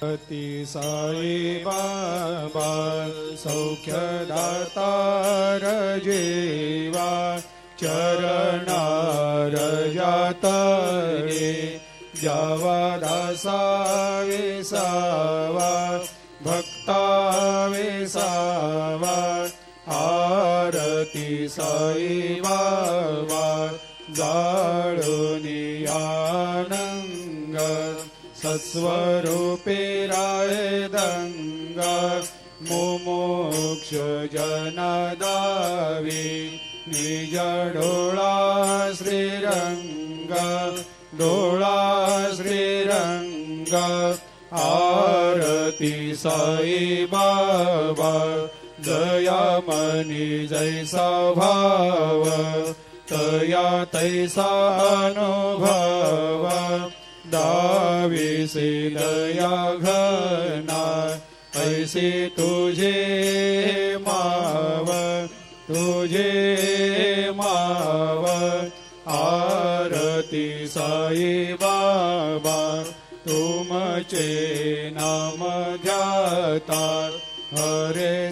अति साई बाबा सौख्यदातार जेवा चरणार जातरे जावा दासा विसावा भक्ता विसावा आरती साई बाबा जाळुनी आनंग सत्स्वरूपे राय दंग मुमुक्ष जनदावी निज डोळा श्रीरंग डोळा श्रीरंग आरती साई बाबा जया मनी जैसा भाव तया तैसा अनुभव दाविसे दया घना ऐसे तुझे माव आरती साई बाबा तुमचे नाम ध्याता हरे